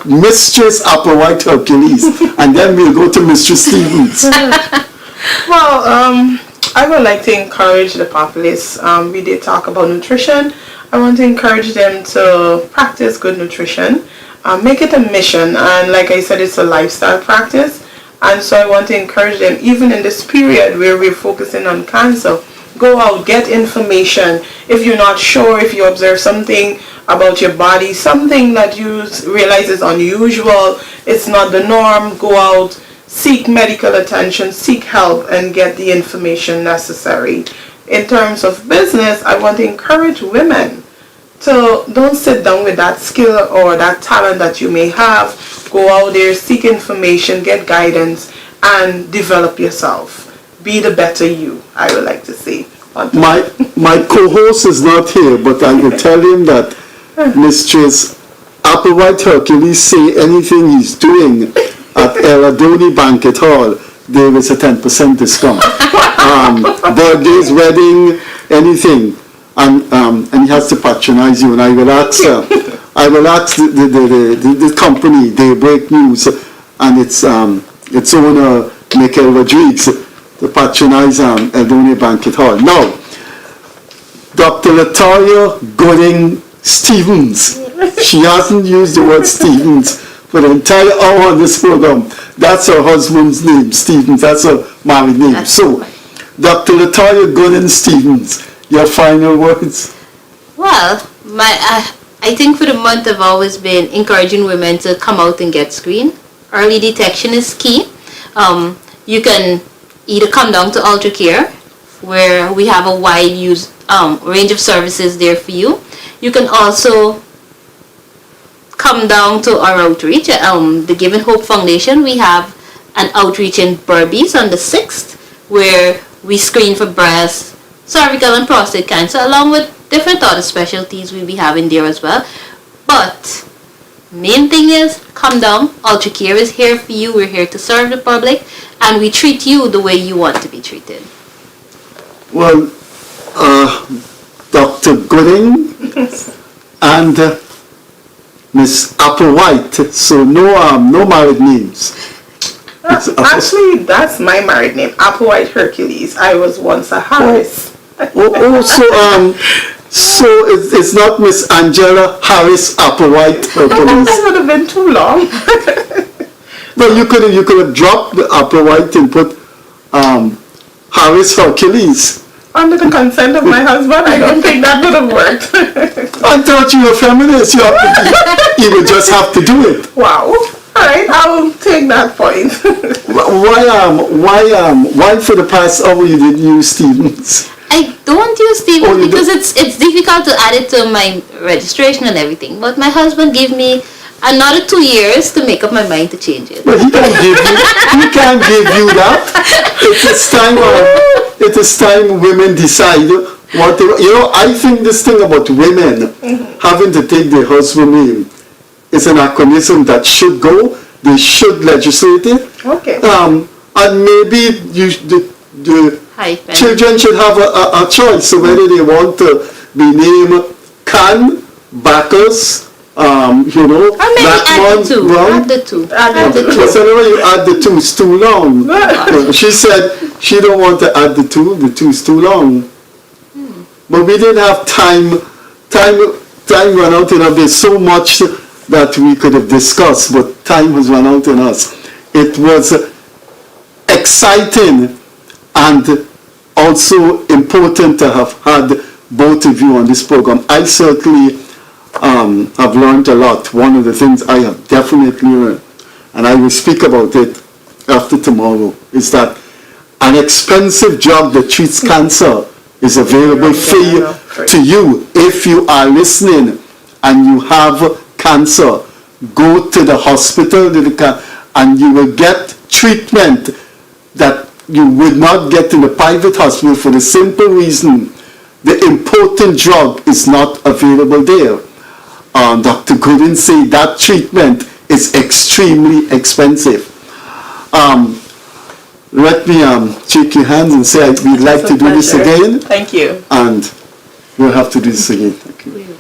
Mistress Applewhite Hercules, and then we'll go to Mistress Stevens. Well, I would like to encourage the populace. We did talk about nutrition. I want to encourage them to practice good nutrition. Make it a mission, and like I said, it's a lifestyle practice. And so I want to encourage them, even in this period where we're focusing on cancer, go out, get information. If you're not sure, if you observe something about your body, something that you realize is unusual, it's not the norm, go out, seek medical attention, seek help, and get the information necessary. In terms of business, I want to encourage women to don't sit down with that skill or that talent that you may have. Go out there, seek information, get guidance, and develop yourself. Be the better you, I would like to say. My co-host is not here, but I will tell him that Mistress Applewhite Hercules say anything he's doing at LATOYA Banquet Hall, there is a 10% discount. Birthdays, wedding, anything. And he has to patronize you. And I will ask the company, Daybreak News, and its owner, Michael Rodriguez, to patronize LATOYA Banquet Hall. Now, Dr. LATOYA Gooding Stevens. She hasn't used the word Stevens for the entire hour on this program. That's her husband's name, Stevens. That's her married name. That's so, Dr. LATOYA Gooding Stevens, your final words? Well, I think for the month I've always been encouraging women to come out and get screened. Early detection is key. You can either come down to Ultra Care, where we have a wide range of services there for you. You can also come down to our outreach, the Given Hope Foundation. We have an outreach in Berbice on the 6th, where we screen for breast, cervical, and prostate cancer, along with different other specialties we'll be having there as well. But main thing is, come down. Ultra Care is here for you. We're here to serve the public, and we treat you the way you want to be treated. Well, Dr. Gooding and Miss Applewhite, so no married names. Actually, that's my married name, Applewhite Hercules. I was once a Harris. So it's not Miss Angela Harris Applewhite Hercules. That would have been too long. Well, you could have dropped the Applewhite and put Harris Hercules. Under the consent of my husband, I don't think that would have worked. I thought you were feminist. You would just have to do it. Wow. Alright, I'll take that point. Why for the past hour you didn't use Stevens? I don't use Stevens Oh, because it's difficult to add it to my registration and everything. But my husband gave me another 2 years to make up my mind to change it. But he can't give you that. It is time women decide what they, I think this thing about women having to take their husband's name is an anachronism that should go. They should legislate it. Okay. And maybe the children should have a choice, so whether they want to be named Can, Bacchus, add the two. Because whenever you add the two, it's too long. She said she don't want to add the two is too long. But we didn't have time ran out enough. There's so much that we could have discussed, but time has run out on us. It was exciting and also important to have had both of you on this program. I certainly I've learned a lot. One of the things I have definitely learned, and I will speak about it after tomorrow, is that an expensive drug that treats cancer is available to you. If you are listening and you have cancer, go to the hospital and you will get treatment that you would not get in the private hospital for the simple reason the important drug is not available there. Dr. Gooden said that treatment is extremely expensive. Let me shake your hands and say we'd like to do this again. Thank you. And we'll have to do this again. Thank you.